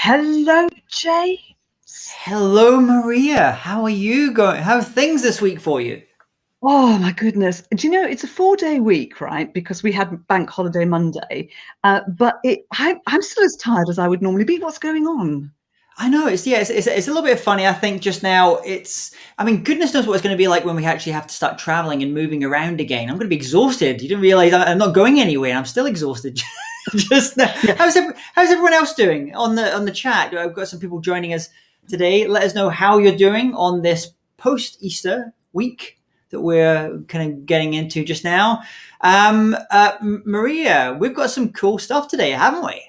Hello, James. Hello, Maria. How are you going? How are things this week for you? Oh my goodness. Do you know it's a 4-day week, right? Because we had bank holiday Monday, but I'm still as tired as I would normally be. What's going on? I know it's a little bit funny. I think just now goodness knows what it's going to be like when we actually have to start traveling and moving around again. I'm going to be exhausted. You didn't realize I'm not going anywhere. I'm still exhausted just now. Yeah. How's everyone else doing on the chat? I've got some people joining us today. Let us know how you're doing on this post-Easter week that we're kind of getting into just now. Maria, we've got some cool stuff today, haven't we?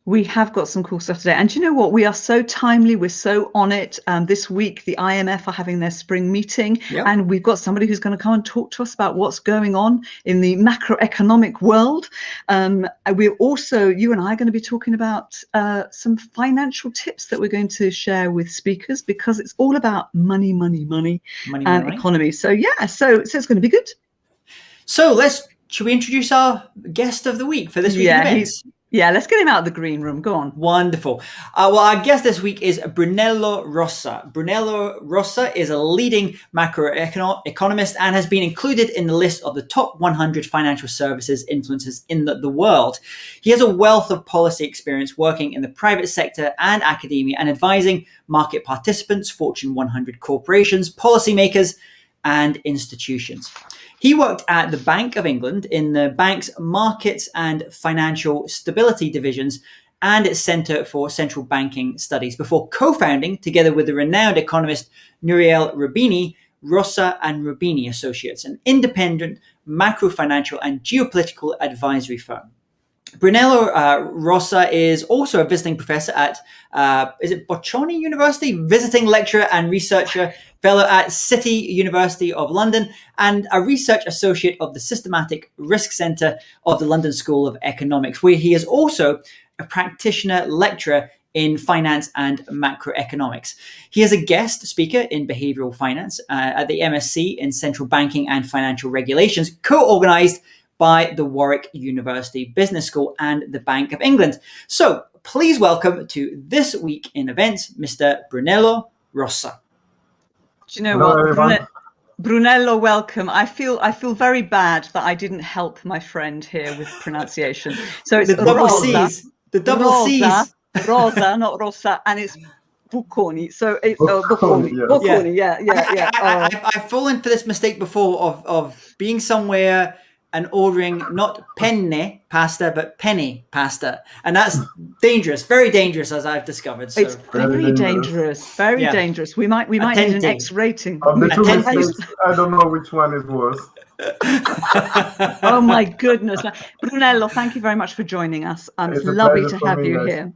We have got some cool stuff today. And do you know what? We are so timely. We're so on it. This week, the IMF are having their spring meeting. Yep. And we've got somebody who's going to come and talk to us about what's going on in the macroeconomic world. We're also, you and I are going to be talking about some financial tips that we're going to share with speakers, because it's all about money, and economy. So yeah, so it's going to be good. So should we introduce our guest of the week for this week in events? Let's get him out of the green room. Go on. Wonderful. Well, our guest this week is Brunello Rosa. Brunello Rosa is a leading macroeconomist and has been included in the list of the top 100 financial services influencers in the world. He has a wealth of policy experience working in the private sector and academia and advising market participants, Fortune 100 corporations, policymakers, and institutions. He worked at the Bank of England in the bank's markets and financial stability divisions and its Centre for Central Banking Studies before co-founding, together with the renowned economist Nouriel Roubini, Rosa and Roubini Associates, an independent macro-financial and geopolitical advisory firm. Brunello Rosa is also a visiting professor at, Bocconi University? Visiting lecturer and researcher fellow at City University of London, and a research associate of the Systematic Risk Centre of the London School of Economics, where he is also a practitioner lecturer in finance and macroeconomics. He is a guest speaker in behavioral finance at the MSc in Central Banking and Financial Regulations, co-organised by the Warwick University Business School and the Bank of England. So please welcome to This Week in Events, Mr. Brunello Rosa. Do you know what, Brunello, welcome. I feel very bad that I didn't help my friend here with pronunciation. So it's the double Rosa, C's. The double Rosa, C's. Rosa, not Rosa, and it's Bocconi. So it's Bocconi. Yeah. I've fallen for this mistake before of being somewhere and ordering not penne pasta but penny pasta, and that's dangerous, very dangerous, as I've discovered. So. It's very dangerous, dangerous. We might need an X rating. I don't know which one is worse. Oh my goodness, Brunello, thank you very much for joining us. It's lovely to have you here.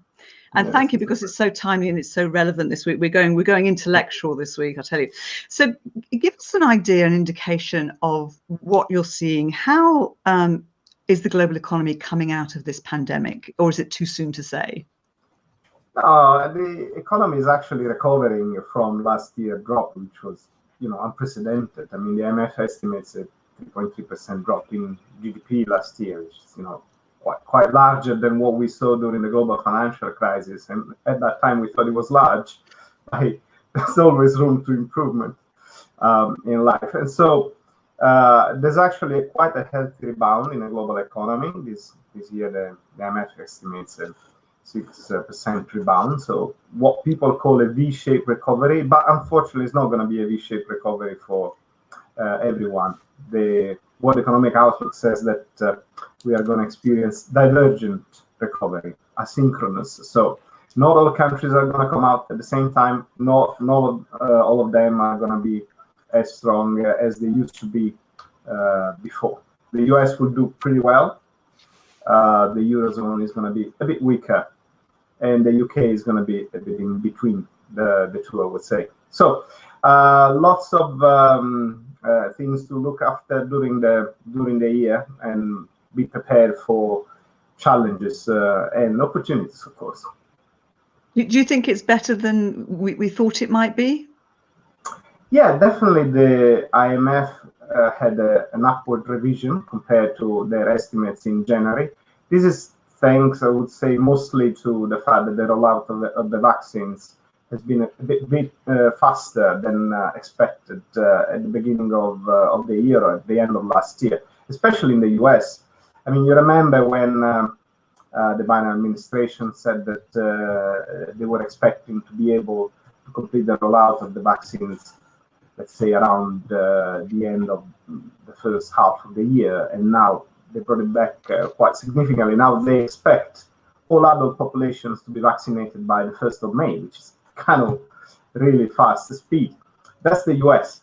And thank you, because it's so timely and it's so relevant this week. We're going intellectual this week, I tell you. So give us an idea, an indication of what you're seeing. How is the global economy coming out of this pandemic, or is it too soon to say? The economy is actually recovering from last year's drop, which was, unprecedented. I mean, the IMF estimates a 3.3% drop in GDP last year, which is, quite larger than what we saw during the global financial crisis. And at that time, we thought it was large. There's always room to improvement in life. And so there's actually quite a healthy rebound in the global economy. This year, the IMF estimates a 6% rebound. So what people call a V-shaped recovery, but unfortunately, it's not going to be a V-shaped recovery for everyone. The World Economic Outlook says that we are going to experience divergent recovery, asynchronous. So not all countries are going to come out at the same time. Not all of them are going to be as strong as they used to be before. The US will do pretty well. The Eurozone is going to be a bit weaker. And the UK is going to be a bit in between the two, I would say. So lots of things to look after during the year, and be prepared for challenges and opportunities, of course. Do you think it's better than we thought it might be? Yeah, definitely. The IMF had an upward revision compared to their estimates in January. This is thanks, I would say, mostly to the fact that the rollout of the vaccines has been a bit faster than expected at the beginning of the year, or at the end of last year, especially in the US. I mean, you remember when the Biden administration said that they were expecting to be able to complete the rollout of the vaccines, let's say, around the end of the first half of the year, and now they brought it back quite significantly. Now they expect all adult populations to be vaccinated by the 1st of May, which is kind of really fast speed. That's the US.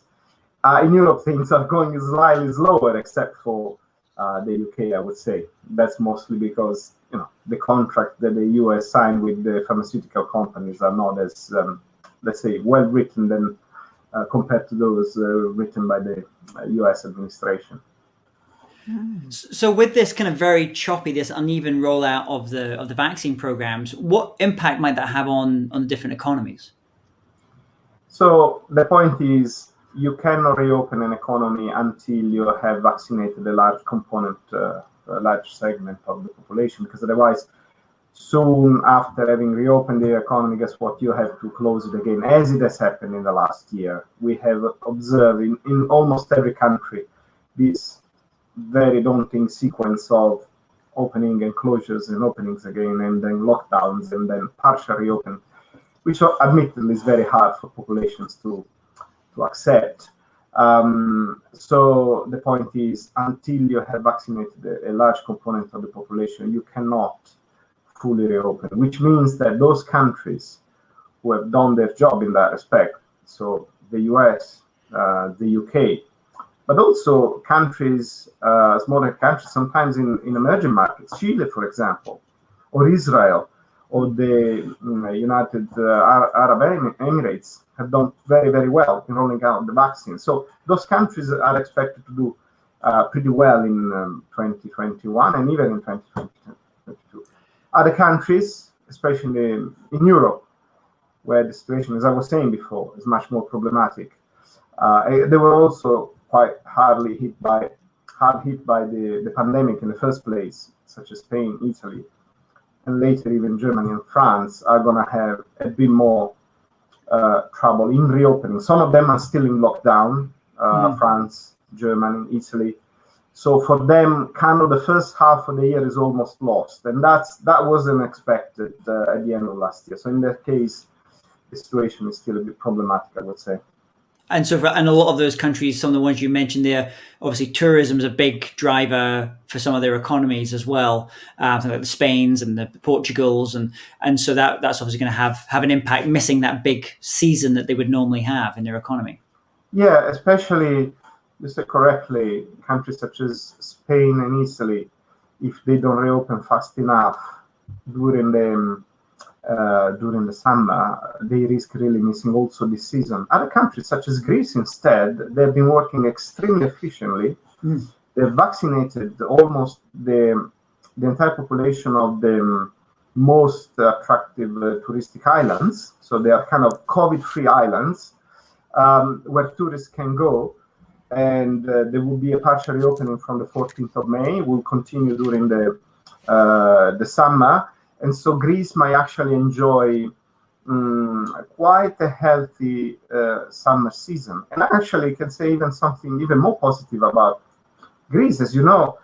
In Europe, things are going slightly slower, except for the UK, I would say. That's mostly because, you know, the contract that the US signed with the pharmaceutical companies are not as, let's say, well written than compared to those written by the US administration. So with this kind of very choppy, this uneven rollout of the vaccine programs, what impact might that have on the different economies? So the point is, you cannot reopen an economy until you have vaccinated a large component, a large segment of the population, because otherwise, soon after having reopened the economy, guess what? You have to close it again, as it has happened in the last year. We have observed in almost every country this very daunting sequence of opening and closures and openings again, and then lockdowns, and then partial reopening, which admittedly is very hard for populations to accept. So the point is, until you have vaccinated a large component of the population, you cannot fully reopen, which means that those countries who have done their job in that respect, so the US, the UK, but also countries, smaller countries, sometimes in emerging markets, Chile, for example, or Israel, or the United Arab Emirates, have done very, very well in rolling out the vaccine. So those countries are expected to do pretty well in 2021 and even in 2022. Other countries, especially in Europe, where the situation, as I was saying before, is much more problematic, they were also quite hard hit by the pandemic in the first place, such as Spain, Italy, and later even Germany and France are going to have a bit more trouble in reopening. Some of them are still in lockdown, France, Germany, Italy. So for them, kind of the first half of the year is almost lost. And that wasn't expected at the end of last year. So in that case, the situation is still a bit problematic, I would say. And so and a lot of those countries, some of the ones you mentioned there, obviously tourism is a big driver for some of their economies as well, like the Spains and the Portugals. And so that's obviously going to have an impact, missing that big season that they would normally have in their economy. Yeah, especially, you said correctly, countries such as Spain and Italy, if they don't reopen fast enough during the summer, they risk really missing also this season. Other countries, such as Greece, instead, they've been working extremely efficiently. They've vaccinated almost the entire population of the most attractive touristic islands. So they are kind of COVID-free islands where tourists can go. And there will be a partial reopening from the 14th of May. Will continue during the summer. And so Greece might actually enjoy quite a healthy summer season. And I actually can say even something even more positive about Greece. As you know,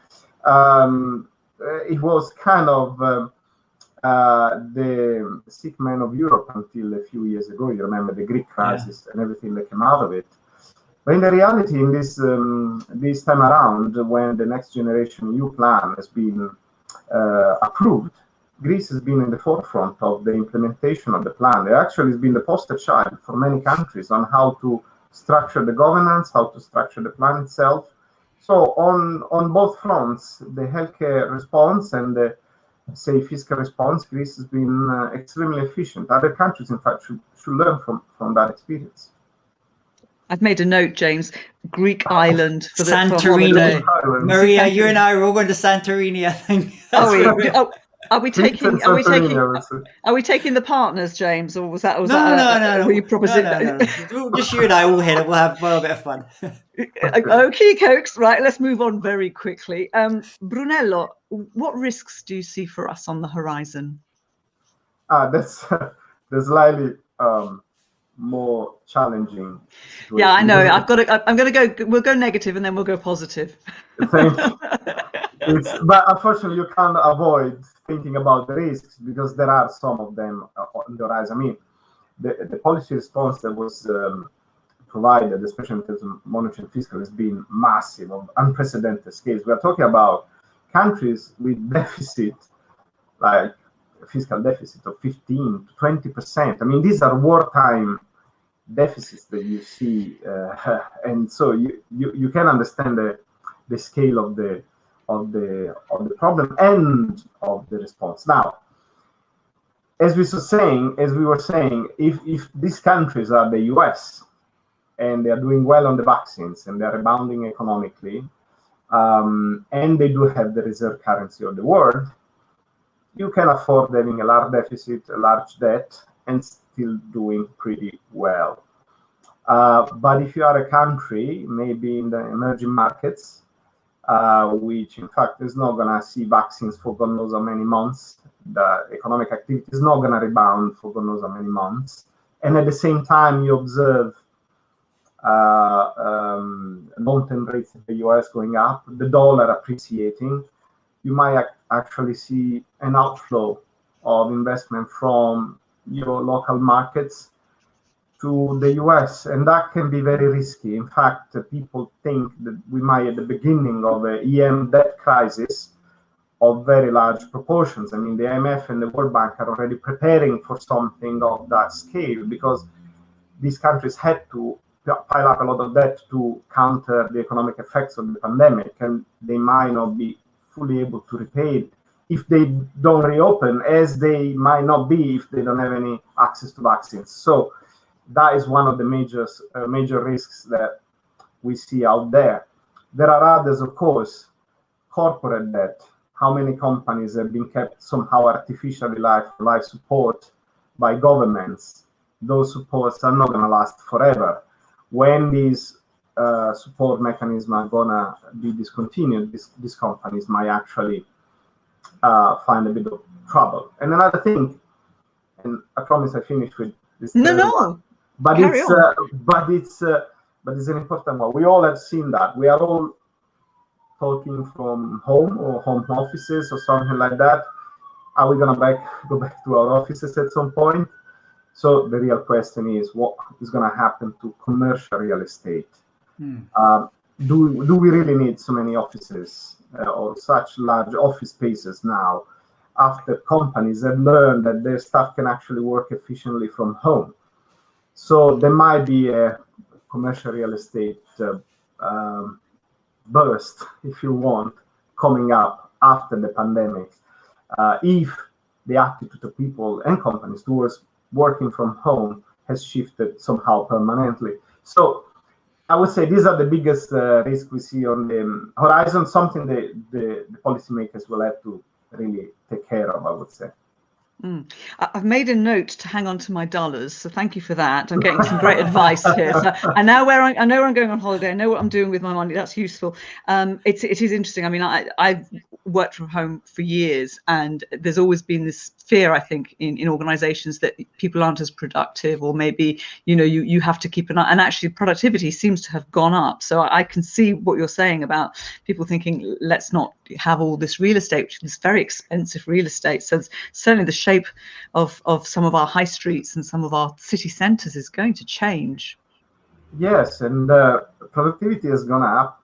it was kind of the sick man of Europe until a few years ago. You remember the Greek crisis and everything that came out of it. But in the reality, in this time around, when the Next Generation EU plan has been approved, Greece has been in the forefront of the implementation of the plan. It actually has been the poster child for many countries on how to structure the governance, how to structure the plan itself. So on both fronts, the healthcare response and the, say, fiscal response, Greece has been extremely efficient. Other countries, in fact, should learn from that experience. I've made a note, James. Greek island for the Santorini. Maria, you and I are all going to Santorini, I think. Are we taking the partners, James, or was that no. Were you proposing? No. Just you and I all here. We'll have a bit of fun. Okay, Cokes. Right, let's move on very quickly. Brunello, what risks do you see for us on the horizon? That's slightly more challenging situation. Yeah, I know. I'm going to go. We'll go negative and then we'll go positive. Thank you. But unfortunately, you can't avoid thinking about the risks because there are some of them on the horizon. I mean, the policy response that was provided, especially in terms of monetary and fiscal, has been massive, of unprecedented scales. We are talking about countries with deficit, like fiscal deficit of 15 to 20%. I mean, these are wartime deficits that you see, and so you can understand the scale of the problem and of the response. Now, as we were saying, if these countries are the US and they are doing well on the vaccines and they are rebounding economically, and they do have the reserve currency of the world, you can afford having a large deficit, a large debt, and still doing pretty well. But if you are a country, maybe in the emerging markets, which in fact is not going to see vaccines for God knows how many months, the economic activity is not going to rebound for God knows how many months, and at the same time you observe long-term rates in the US going up, the dollar appreciating, you might actually see an outflow of investment from your local markets to the US, and that can be very risky. In fact, people think that we might at the beginning of an EM debt crisis of very large proportions. I mean, the IMF and the World Bank are already preparing for something of that scale because these countries had to pile up a lot of debt to counter the economic effects of the pandemic, and they might not be fully able to repay it if they don't reopen, as they might not be if they don't have any access to vaccines. So that is one of the major risks that we see out there. There are others, of course. Corporate debt. How many companies have been kept somehow artificially life support by governments? Those supports are not going to last forever. When these support mechanisms are going to be discontinued, these companies might actually find a bit of trouble. And another thing, and I promise I finish with this. No. But it's an important one. We all have seen that. We are all talking from home or home offices or something like that. Are we going to go back to our offices at some point? So the real question is, what is going to happen to commercial real estate? Do we really need so many offices or such large office spaces now, after companies have learned that their staff can actually work efficiently from home? So there might be a commercial real estate burst, if you want, coming up after the pandemic, if the attitude of people and companies towards working from home has shifted somehow permanently. So I would say these are the biggest risks we see on the horizon, something the policymakers will have to really take care of, I would say. I've made a note to hang on to my dollars, so thank you for that. I'm getting some great advice here. So I know where I'm going on holiday. I know what I'm doing with my money. That's useful. It is interesting. I mean, I've worked from home for years, and there's always been this fear, I think, in organizations that people aren't as productive, or maybe you have to keep an eye. And actually, productivity seems to have gone up. So I can see what you're saying about people thinking, let's not have all this real estate, which is very expensive real estate. So certainly the shape of some of our high streets and some of our city centers is going to change. Yes, and productivity has gone up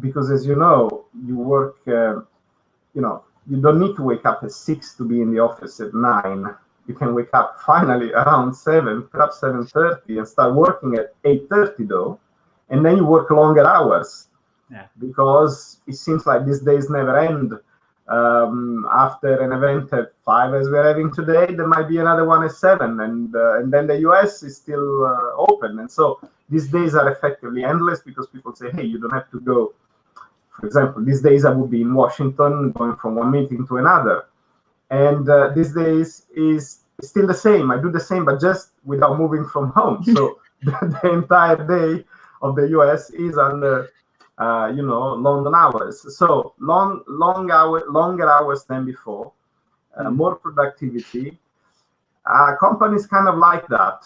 because, as you know, you work, you don't need to wake up at 6 to be in the office at 9. You can wake up finally around 7, perhaps 7:30, and start working at 8:30 though, and then you work longer hours. Yeah. Because it seems like these days never end. After an event at 5, as we're having today, there might be another one at 7, and then the US is still open. And so these days are effectively endless because people say, hey, you don't have to go For example, these days I would be in Washington, going from one meeting to another. And these days is still the same. I do the same, but just without moving from home. So the entire day of the US is under, London hours. So longer hours than before, more productivity. Companies kind of like that.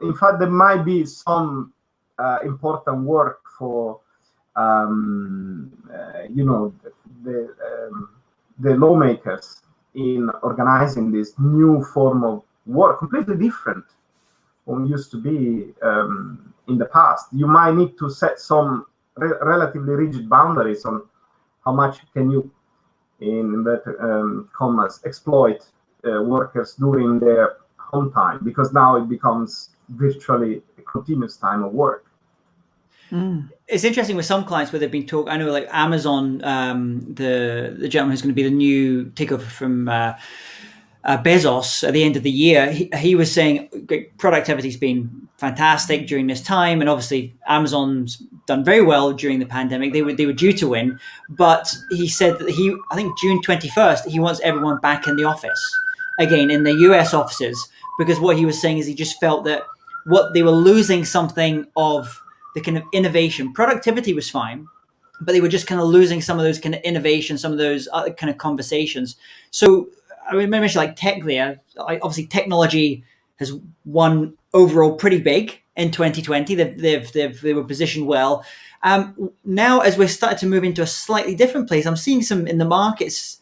In fact, there might be some important work for, the lawmakers in organizing this new form of work, completely different from used to be in the past. You might need to set some relatively rigid boundaries on how much can you, in inverted commas, exploit workers during their home time, because now it becomes virtually a continuous time of work. It's interesting with some clients where they've been talking. I know, like Amazon, the gentleman who's going to be the new takeover from Bezos at the end of the year, he was saying productivity's been fantastic during this time, and obviously Amazon's done very well during the pandemic. They were due to win, but he said that I think June 21st, he wants everyone back in the office again, in the US offices, because what he was saying is he just felt that what they were losing something of the kind of innovation. Productivity was fine, but they were just kind of losing some of those kind of innovation, some of those other kind of conversations. So I remember like tech there. Obviously, technology has won overall pretty big in 2020. They were positioned well. Now, as we're starting to move into a slightly different place, I'm seeing some in the markets.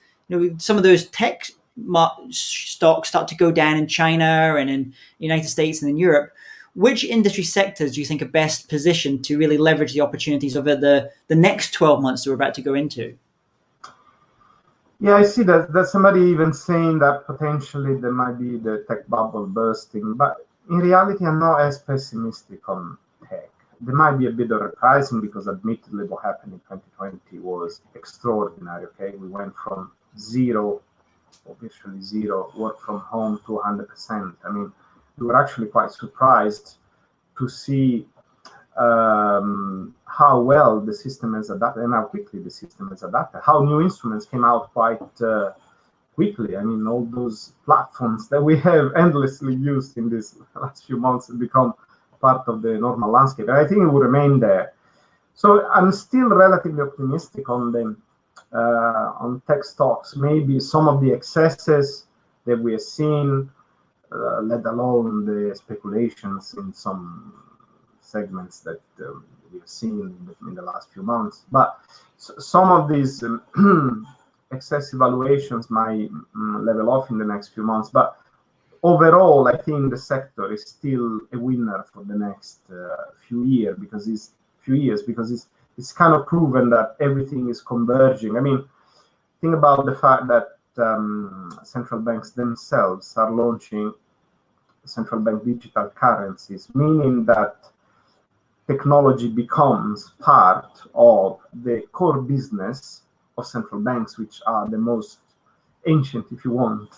Some of those tech stocks start to go down in China and in the United States and in Europe. Which industry sectors do you think are best positioned to really leverage the opportunities over the next 12 months that we're about to go into? Yeah, I see that. There's somebody even saying that potentially there might be the tech bubble bursting. But in reality, I'm not as pessimistic on tech. There might be a bit of repricing because admittedly what happened in 2020 was extraordinary. Okay, we went from zero, or virtually zero, work from home to 100%. I mean, we were actually quite surprised to see how well the system has adapted and how quickly the system has adapted, how new instruments came out quite quickly. I mean, all those platforms that we have endlessly used in these last few months have become part of the normal landscape. And I think it will remain there. So I'm still relatively optimistic on them, on tech stocks. Maybe some of the excesses that we are seeing, let alone the speculations in some segments that we've seen in the last few months. But some of these excessive valuations might level off in the next few months. But overall, I think the sector is still a winner for the next few years because it's kind of proven that everything is converging. I mean, think about the fact that central banks themselves are launching central bank digital currencies, meaning that technology becomes part of the core business of central banks, which are the most ancient, if you want,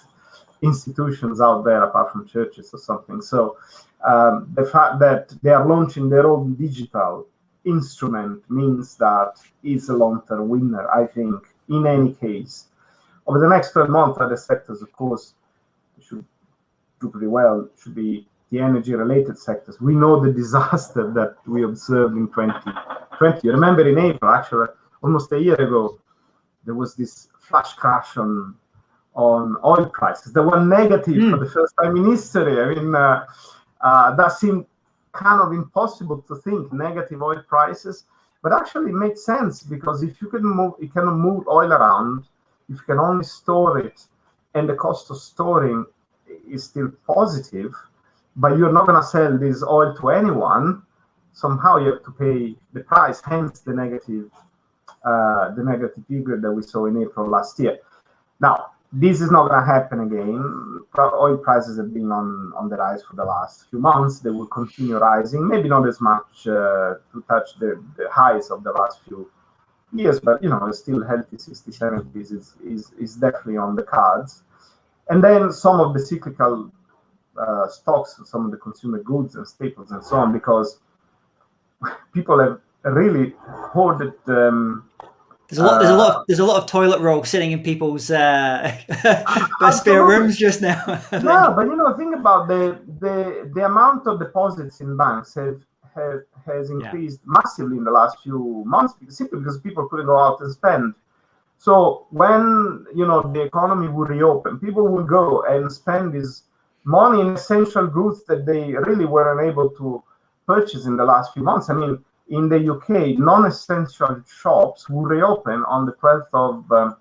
institutions out there apart from churches or something. So the fact that they are launching their own digital instrument means that it's a long-term winner, I think, in any case. Over the next 12 months, other sectors, of course, should do pretty well, should be the energy-related sectors. We know the disaster that we observed in 2020. You remember in April, actually, almost a year ago, there was this flash crash on oil prices. They were negative for the first time in history. I mean, that seemed kind of impossible to think, negative oil prices. But actually it makes sense because if you cannot move oil around, if you can only store it, and the cost of storing is still positive, but you're not going to sell this oil to anyone, somehow you have to pay the price, hence the negative figure that we saw in April last year. Now, this is not going to happen again. Oil prices have been on the rise for the last few months. They will continue rising, maybe not as much to touch the highs of the last few years, but it's still healthy 60s, 70s is definitely on the cards. And then some of the cyclical stocks, some of the consumer goods and staples and so on, because people have really hoarded There's a lot of toilet roll sitting in people's spare rooms just now. No, but think about the amount of deposits in banks has increased massively in the last few months, simply because people couldn't go out and spend. So when the economy will reopen, people will go and spend this money in essential goods that they really were unable to purchase in the last few months. I mean, in the UK, non-essential shops will reopen on the 12th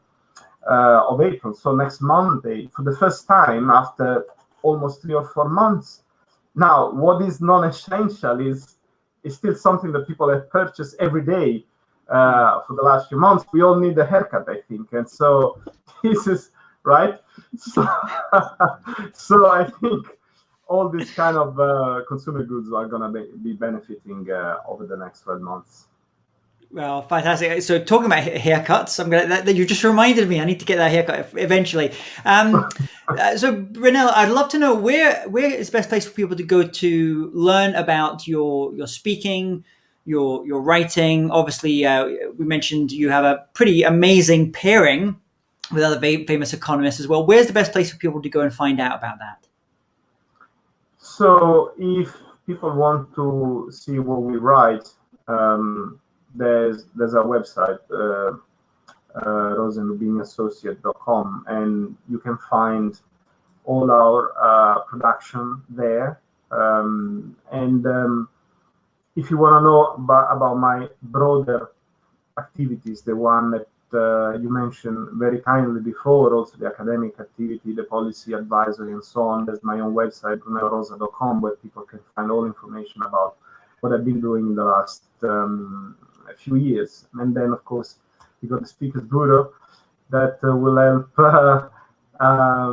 of April, so next Monday, for the first time after almost 3 or 4 months. Now, what is non-essential is still something that people have purchased every day for the last few months. We all need a haircut, I think, and so this is right. So, so I think all these kind of consumer goods are going to be benefiting over the next 12 months. Well, fantastic. So talking about haircuts, that you just reminded me, I need to get that haircut eventually. So Brunello, I'd love to know where is the best place for people to go to learn about your speaking, your writing. Obviously, we mentioned you have a pretty amazing pairing with other famous economists as well. Where's the best place for people to go and find out about that? So if people want to see what we write, there's our website, rosenlubiniassociate.com, and you can find all our production there. If you want to know about my broader activities, the one that you mentioned very kindly before, also the academic activity, the policy advisory, and so on, there's my own website, brunellorosa.com, where people can find all information about what I've been doing in the last few years. And then, of course, we got the Speakers Bureau that will help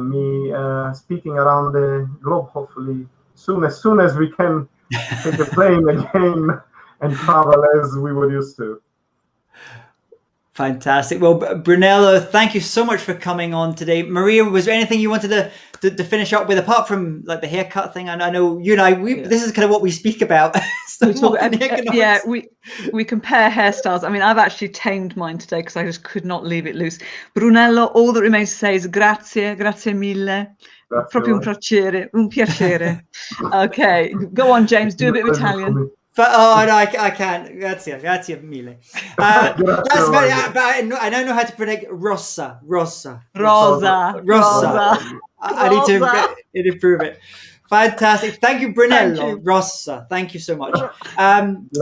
me speaking around the globe, hopefully as soon as we can take a plane again and travel as we were used to. Fantastic. Well, Brunello, thank you so much for coming on today. Maria, was there anything you wanted to finish up with, apart from like the haircut thing? And I know you and I, this is kind of what we speak about. So we compare hairstyles. I mean, I've actually tamed mine today because I just could not leave it loose. Brunello, all that remains to say is grazie mille. Proprio un piacere. Okay, go on, James, do a bit of Italian. Oh no, I can't. Grazie mille. That's very, I don't know how to pronounce Rosa. I need to improve it. Fantastic. Thank you, Brunello Rosa. Thank you so much.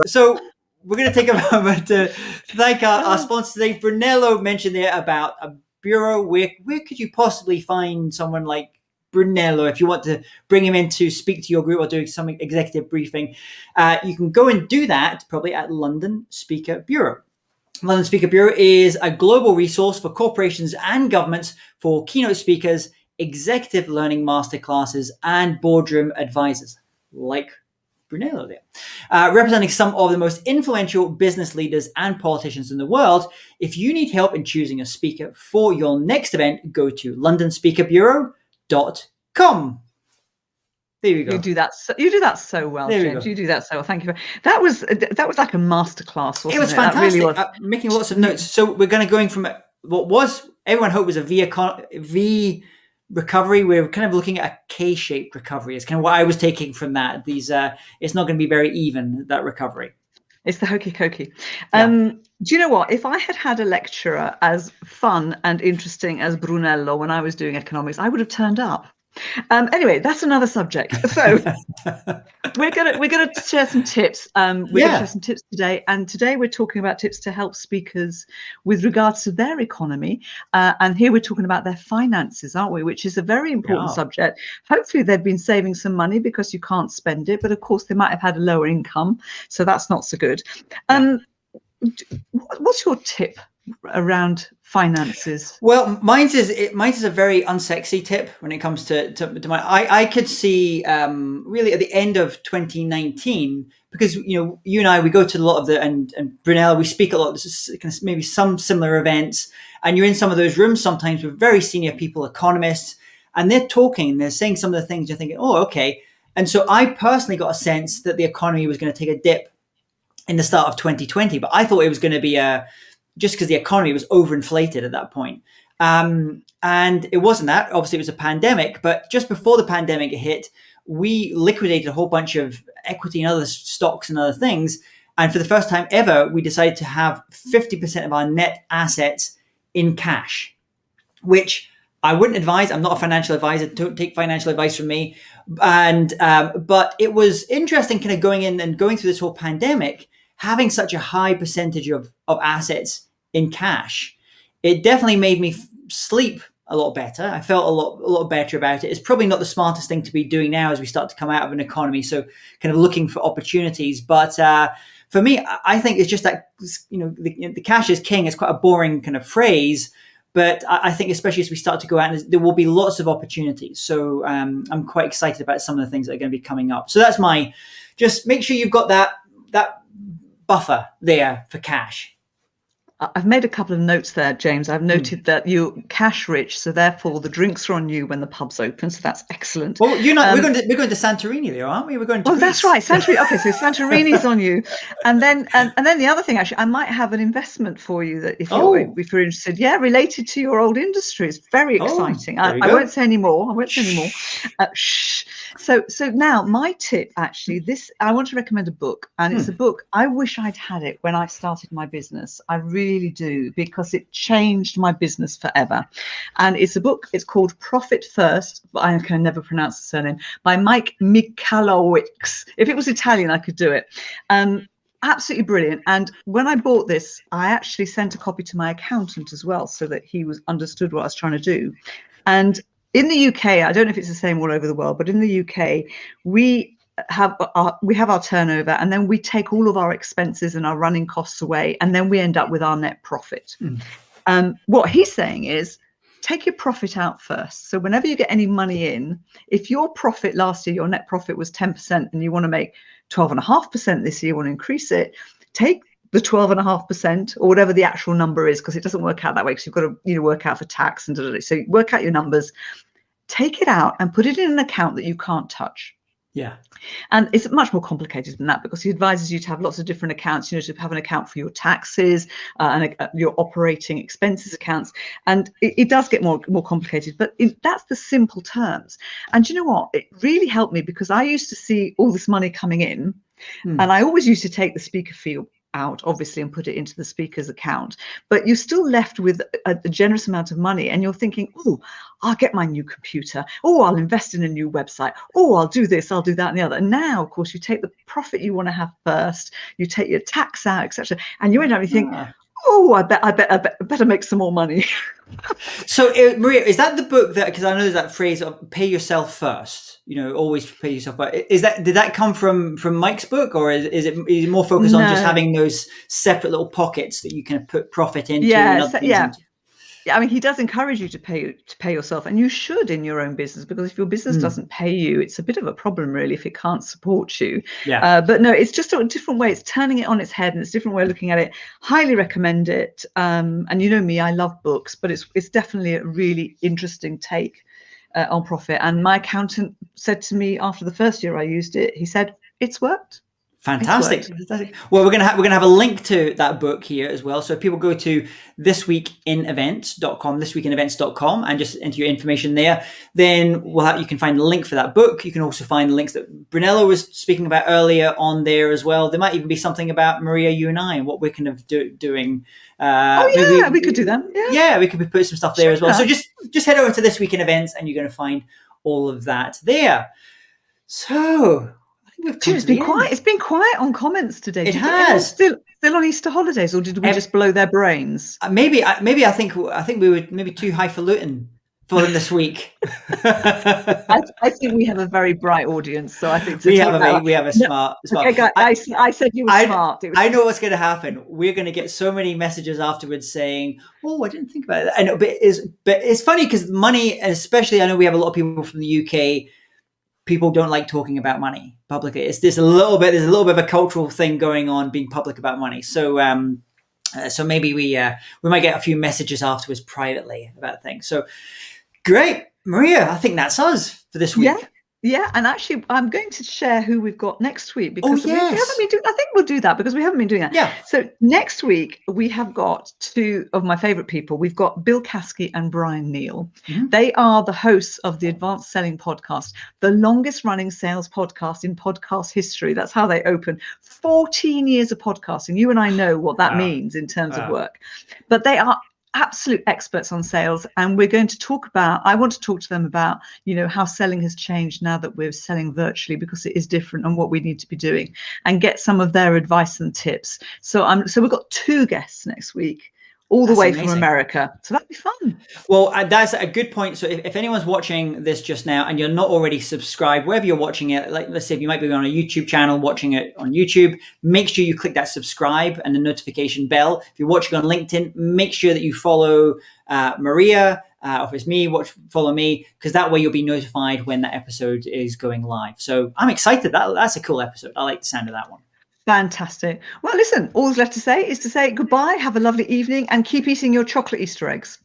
So we're going to take a moment to thank our sponsor today. Brunello mentioned there about a bureau. Where could you possibly find someone like Brunello if you want to bring him in to speak to your group or do some executive briefing? You can go and do that probably at London Speaker Bureau. London Speaker Bureau is a global resource for corporations and governments for keynote speakers, executive learning masterclasses, and boardroom advisors like Brunello there, representing some of the most influential business leaders and politicians in the world. If you need help in choosing a speaker for your next event, go to londonspeakerbureau.com. There you go. You do that so well, James. You do that so well. Thank you. That was like a masterclass, wasn't it? It was fantastic. That really was. Making lots of notes. So we're going from what was everyone hoped was a V recovery. We're kind of looking at a K-shaped recovery. It's kind of what I was taking from that. It's not going to be very even, that recovery. It's the hokey cokey. Do you know what? If I had a lecturer as fun and interesting as Brunello when I was doing economics, I would have turned up. Anyway, that's another subject. So we're gonna share some tips. We're gonna share some tips today, and today we're talking about tips to help speakers with regards to their economy. And here we're talking about their finances, aren't we? Which is a very important subject. Hopefully, they've been saving some money because you can't spend it, but of course they might have had a lower income, so that's not so good. What's your tip around finances? Well, mine's is a very unsexy tip when it comes to money. I could see really at the end of 2019, because you and I, we go to a lot of and Brunello, we speak a lot. This is maybe some similar events, and you're in some of those rooms sometimes with very senior people, economists, and they're talking, they're saying some of the things you're thinking, oh, okay. And so I personally got a sense that the economy was going to take a dip in the start of 2020, but I thought it was going to be a just because the economy was overinflated at that point. And it wasn't that. Obviously, it was a pandemic. But just before the pandemic hit, we liquidated a whole bunch of equity and other stocks and other things. And for the first time ever, we decided to have 50% of our net assets in cash, which I wouldn't advise. I'm not a financial advisor. Don't take financial advice from me. But it was interesting kind of going in and going through this whole pandemic, having such a high percentage of assets in cash. It definitely made me sleep a lot better. I felt a lot better about it. It's probably not the smartest thing to be doing now as we start to come out of an economy. So kind of looking for opportunities. But for me, I think it's just that, the cash is king is quite a boring kind of phrase. But I think especially as we start to go out, there will be lots of opportunities. So I'm quite excited about some of the things that are going to be coming up. So that's just make sure you've got that buffer there for cash. I've made a couple of notes there, James. I've noted that you're cash rich, so therefore the drinks are on you when the pub's open. So that's excellent. Well, we're going to Santorini there, aren't we? We're going to Greece. That's right, Santorini. Okay, so Santorini's on you, and then the other thing, actually, I might have an investment for you that if you're interested, related to your old industry. It's very exciting. I won't say any more. Shh. So now my tip, actually, I want to recommend a book, and it's a book. I wish I'd had it when I started my business. I really do, because it changed my business forever. And it's a book. It's called Profit First, but I can never pronounce the surname, by Mike Michalowicz. If it was Italian, I could do it. Absolutely brilliant. And when I bought this, I actually sent a copy to my accountant as well, so that he understood what I was trying to do. And in the UK, I don't know if it's the same all over the world, but in the UK, we have our turnover, and then we take all of our expenses and our running costs away, and then we end up with our net profit. What he's saying is, take your profit out first. So whenever you get any money in, if your profit last year, your net profit was 10%, and you want to make 12.5% this year, want to increase it, take the 12.5% or whatever the actual number is, because it doesn't work out that way, because you've got to work out for tax and so you work out your numbers, take it out and put it in an account that you can't touch. Yeah. And it's much more complicated than that, because he advises you to have lots of different accounts, to have an account for your taxes and your operating expenses accounts. And it does get more complicated, but that's the simple terms. And you know what? It really helped me, because I used to see all this money coming in, and I always used to take the speaker fee out, obviously, and put it into the speaker's account, but you're still left with a generous amount of money, and you're thinking, oh, I'll get my new computer, oh, I'll invest in a new website, oh, I'll do this, I'll do that and the other. And now, of course, you take the profit you want to have first, you take your tax out, etc., and you end up, you think, oh, I better make some more money. So, Maria, is that the book that, because I know there's that phrase of pay yourself first, always pay yourself first. Did that come from Mike's book, or is it more focused on just having those separate little pockets that you can put profit into? I mean, he does encourage you to pay yourself, and you should in your own business, because if your business doesn't pay you, it's a bit of a problem, really, if it can't support you. But no, it's just a different way. It's turning it on its head, and it's a different way of looking at it. Highly recommend it. And you know me, I love books, but it's definitely a really interesting take on profit. And my accountant said to me after the first year I used it, he said, it's worked. Fantastic. Well, we're gonna have a link to that book here as well. So if people go to thisweekinevents.com, and just enter your information there, then you can find the link for that book. You can also find the links that Brunello was speaking about earlier on there as well. There might even be something about Maria, you and I, and what we're kind of doing. We could do that. Yeah, we could put some stuff there as well. So just head over to This Week in Events, and you're going to find all of that there. So it's been quiet on comments today. It has. Still on Easter holidays, or did we just blow their brains? Maybe I think we were maybe too highfalutin for them this week. I think we have a very bright audience, so I think we have a smart. Okay, guys, I said you were smart. I know what's going to happen. We're going to get so many messages afterwards saying, "Oh, I didn't think about it." But it's funny, because money, especially, I know we have a lot of people from the UK. People don't like talking about money publicly. There's a little bit of a cultural thing going on, being public about money. So so maybe we might get a few messages afterwards privately about things. So great, Maria. I think that's us for this week. Yeah, and actually, I'm going to share who we've got next week because we haven't been doing. I think we'll do that because we haven't been doing that. Yeah. So next week we have got two of my favorite people. We've got Bill Caskey and Brian Neal. Mm-hmm. They are the hosts of the Advanced Selling Podcast, the longest-running sales podcast in podcast history. That's how they open. 14 years of podcasting. You and I know what that means in terms of work, but they are absolute experts on sales, and we're going to talk about, I want to talk to them about, you know, how selling has changed now that we're selling virtually, because it is different, and what we need to be doing, and get some of their advice and tips. So we've got two guests next week, all the way from America. So that'd be fun. Well, that's a good point. So if anyone's watching this just now and you're not already subscribed, wherever you're watching it, like let's say if you might be on a YouTube channel watching it on YouTube, make sure you click that subscribe and the notification bell. If you're watching on LinkedIn, make sure that you follow Maria, or if it's me, follow me, because that way you'll be notified when that episode is going live. So I'm excited. That's a cool episode. I like the sound of that one. Fantastic. Well, listen, all that's left to say is to say goodbye, have a lovely evening, and keep eating your chocolate Easter eggs.